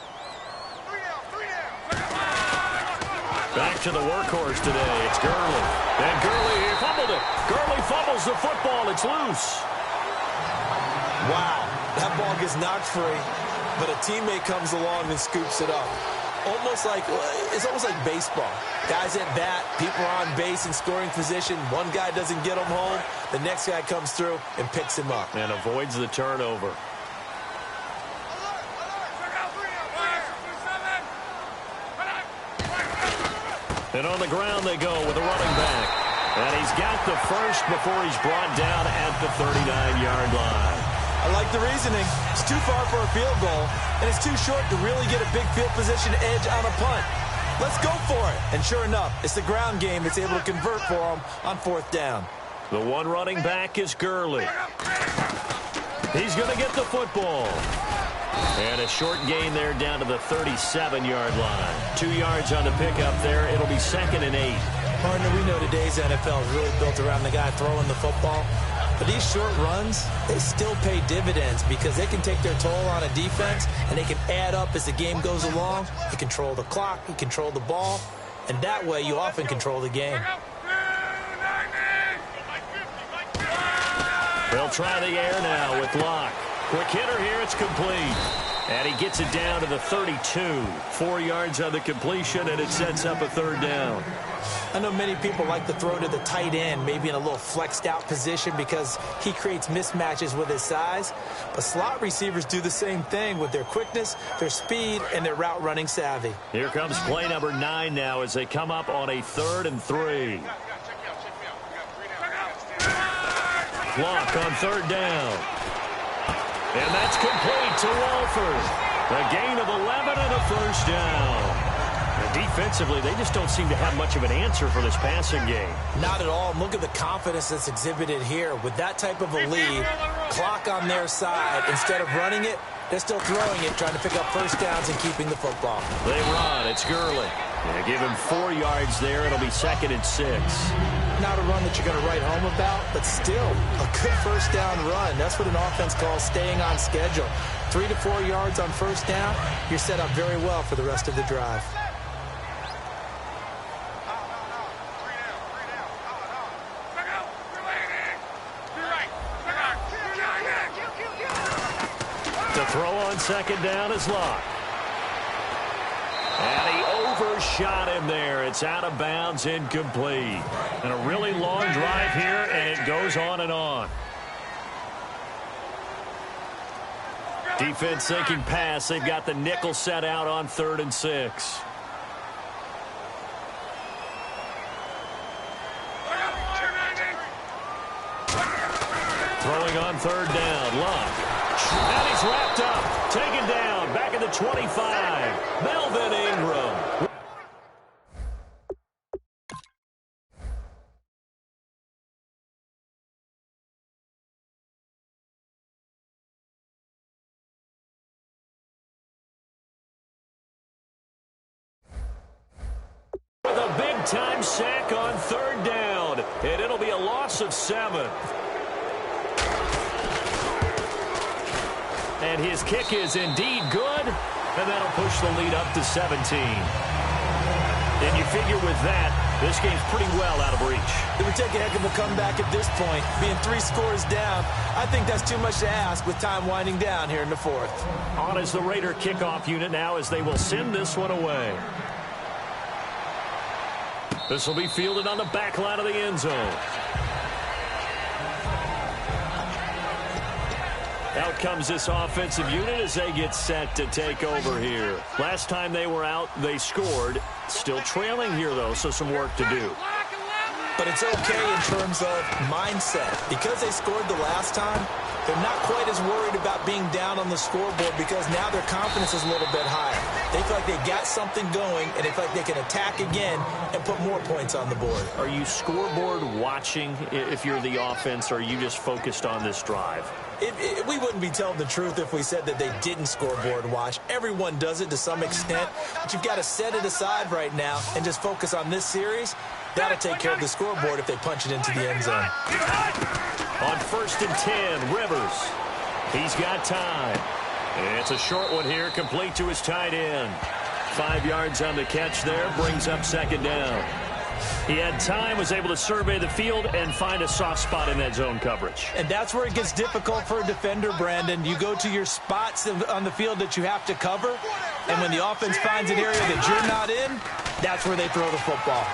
Back to the workhorse today. It's Gurley. And Gurley, he fumbled it. Gurley fumbles the football. It's loose. Wow, that ball gets knocked free, but a teammate comes along and scoops it up. It's almost like baseball. Guys at bat, people are on base in scoring position. One guy doesn't get him home. The next guy comes through and picks him up. And avoids the turnover. And on the ground they go with a running back. And he's got the first before he's brought down at the 39-yard line. I like the reasoning. It's too far for a field goal, and it's too short to really get a big field position edge on a punt. Let's go for it. And sure enough, it's the ground game that's able to convert for him on 4th down. The one running back is Gurley. He's going to get the football. And a short gain there down to the 37-yard line. 2 yards on the pickup there. It'll be 2nd and 8. Partner, we know today's NFL is really built around the guy throwing the football. But these short runs, they still pay dividends because they can take their toll on a defense and they can add up as the game goes along. You control the clock, you control the ball, and that way you often control the game. They'll try the air now with Locke. Quick hitter here, it's complete. And he gets it down to the 32. 4 yards on the completion, and it sets up a 3rd down. I know many people like to throw to the tight end, maybe in a little flexed out position because he creates mismatches with his size. But slot receivers do the same thing with their quickness, their speed, and their route running savvy. Here comes play number 9 now as they come up on a 3rd and 3. Block on 3rd down. And that's complete to Walford. A gain of 11 and a first down. And defensively, they just don't seem to have much of an answer for this passing game. Not at all. Look at the confidence that's exhibited here. With that type of a lead, clock on their side, instead of running it, they're still throwing it, trying to pick up first downs and keeping the football. They run. It's Gurley. They give him 4 yards there. It'll be 2nd and 6. Not a run that you're going to write home about, but still a good first down run. That's what an offense calls staying on schedule. 3 to 4 yards on first down, you're set up very well for the rest of the drive. The throw on 2nd down is Locke. And he overshot him there. It's out of bounds, incomplete. And a really long drive here, and it goes on and on. Defense thinking pass. They've got the nickel set out on 3rd and 6. Throwing on 3rd down. Locke. And he's wrapped up. Taken down. Back at the 25. Melvin Ingram. With a big-time sack on 3rd down. And it'll be a loss of 7. And his kick is indeed good, and that'll push the lead up to 17. And you figure with that, this game's pretty well out of reach. It would take a heck of a comeback at this point. Being 3 scores down, I think that's too much to ask with time winding down here in the 4th. On is the Raider kickoff unit now as they will send this one away. This will be fielded on the back line of the end zone. Out comes this offensive unit as they get set to take over here. Last time they were out, they scored. Still trailing here, though, so some work to do. But it's okay in terms of mindset. Because they scored the last time, they're not quite as worried about being down on the scoreboard because now their confidence is a little bit higher. They feel like they got something going, and they feel like they can attack again and put more points on the board. Are you scoreboard watching if you're the offense, or are you just focused on this drive? We wouldn't be telling the truth if we said that they didn't scoreboard watch. Everyone does it to some extent, but you've got to set it aside right now and just focus on this series. That'll take care of the scoreboard if they punch it into the end zone. On 1st and 10, Rivers. He's got time. And it's a short one here, complete to his tight end. 5 yards on the catch there, brings up 2nd down. He had time, was able to survey the field and find a soft spot in that zone coverage. And that's where it gets difficult for a defender, Brandon. You go to your spots on the field that you have to cover, and when the offense finds an area that you're not in, that's where they throw the football.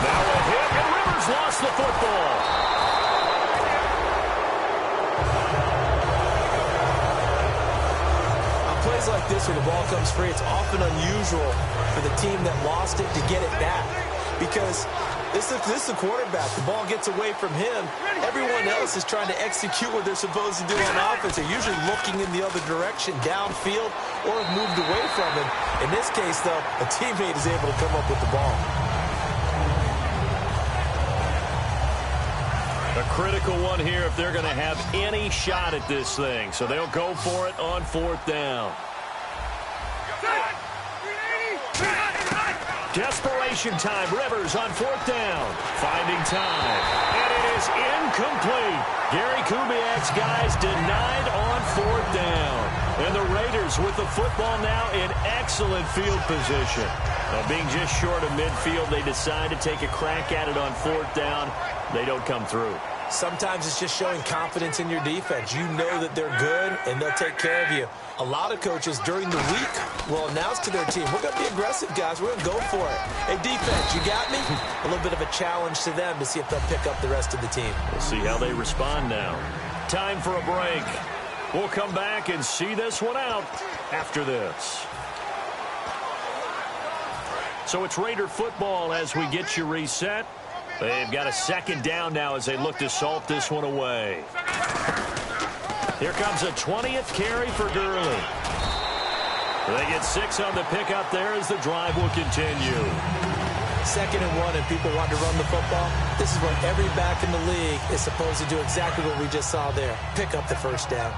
Now a hit, and Rivers lost the football. Plays like this where the ball comes free, it's often unusual for the team that lost it to get it back because this is the quarterback. The ball gets away from him. Everyone else is trying to execute what they're supposed to do on offense. They're usually looking in the other direction, downfield, or have moved away from him. In this case, though, a teammate is able to come up with the ball. A critical one here if they're going to have any shot at this thing. So they'll go for it on 4th down. Desperation time. Rivers on 4th down. Finding time. And it is incomplete. Gary Kubiak's guys denied on 4th down. And the Raiders with the football now in excellent field position. Being just short of midfield, they decide to take a crack at it on 4th down. They don't come through. Sometimes it's just showing confidence in your defense. You know that they're good, and they'll take care of you. A lot of coaches during the week will announce to their team, we're going to be aggressive, guys. We're going to go for it. Hey, defense, you got me? A little bit of a challenge to them to see if they'll pick up the rest of the team. We'll see how they respond now. Time for a break. We'll come back and see this one out after this. So it's Raider football as we get you reset. They've got a 2nd down now as they look to salt this one away. Here comes a 20th carry for Gurley. They get 6 on the pickup there as the drive will continue. 2nd and 1 and people want to run the football. This is what every back in the league is supposed to do, exactly what we just saw there. Pick up the first down.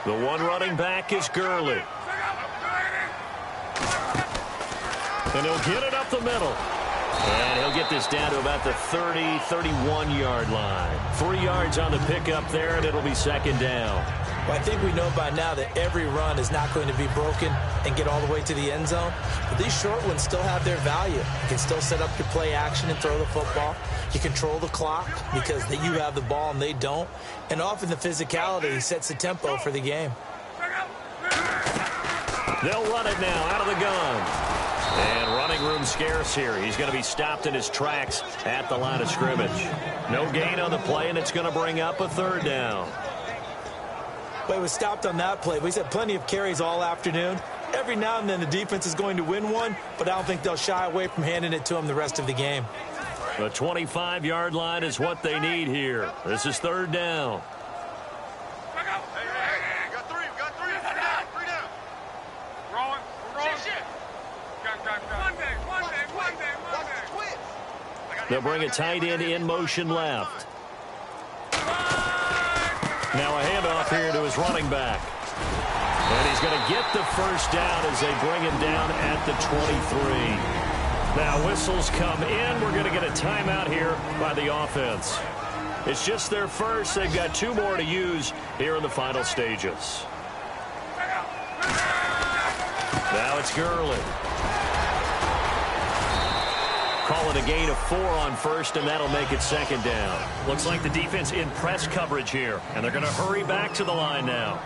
The one running back is Gurley. And he'll get it up the middle. And he'll get this down to about the 30, 31-yard line. 3 yards on the pickup there, and it'll be 2nd down. Well, I think we know by now that every run is not going to be broken and get all the way to the end zone. But these short ones still have their value. You can still set up your play action and throw the football. You control the clock because you have the ball and they don't. And often the physicality sets the tempo for the game. They'll run it now out of the gun. And running room scarce here. He's going to be stopped in his tracks at the line of scrimmage. No gain on the play, and it's going to bring up a 3rd down. But he was stopped on that play. He's had plenty of carries all afternoon. Every now and then the defense is going to win one, but I don't think they'll shy away from handing it to him the rest of the game. The 25-yard line is what they need here. This is 3rd down. They'll bring a tight end in motion left. Now a handoff here to his running back. And he's going to get the first down as they bring him down at the 23. Now whistles come in. We're going to get a timeout here by the offense. It's just their first. They've got 2 more to use here in the final stages. Now it's Gurley. Calling a gain of 4 on first, and that'll make it 2nd down. Looks like the defense in press coverage here, and they're going to hurry back to the line now.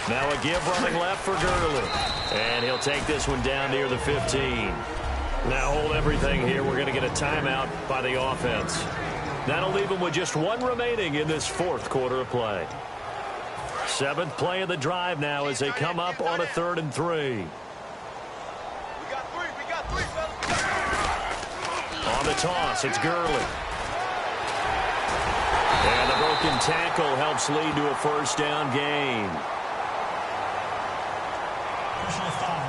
Now a give running left for Gurley. And he'll take this one down near the 15. Now hold everything here. We're going to get a timeout by the offense. That'll leave them with just 1 remaining in this 4th quarter of play. 7th play of the drive now as they come up on a 3rd and 3. On the toss, it's Gurley. And the broken tackle helps lead to a first down gain. Personal foul.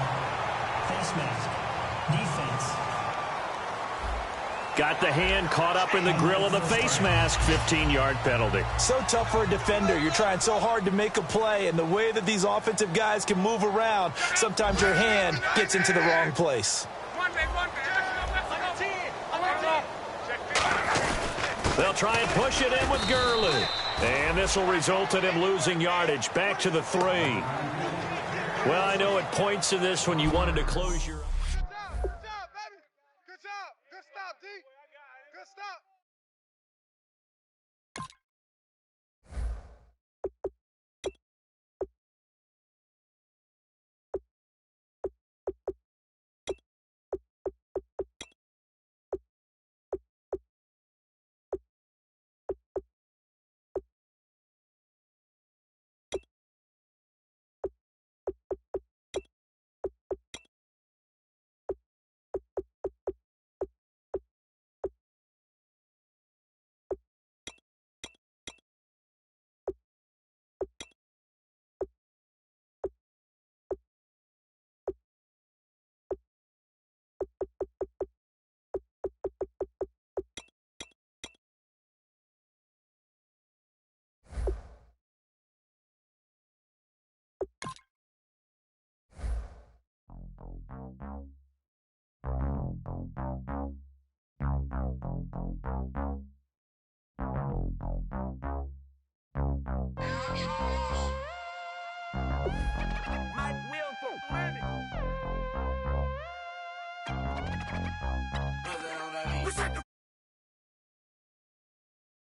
Face mask. Defense. Got the hand caught up in the grill of the face mask. 15-yard penalty. So tough for a defender. You're trying so hard to make a play, and the way that these offensive guys can move around, sometimes your hand gets into the wrong place. They'll try and push it in with Gurley. And this will result in him losing yardage back to the 3. Well, I know at points in this when you wanted to close your... Good job, baby. Good job. Good stop, D. Good stop.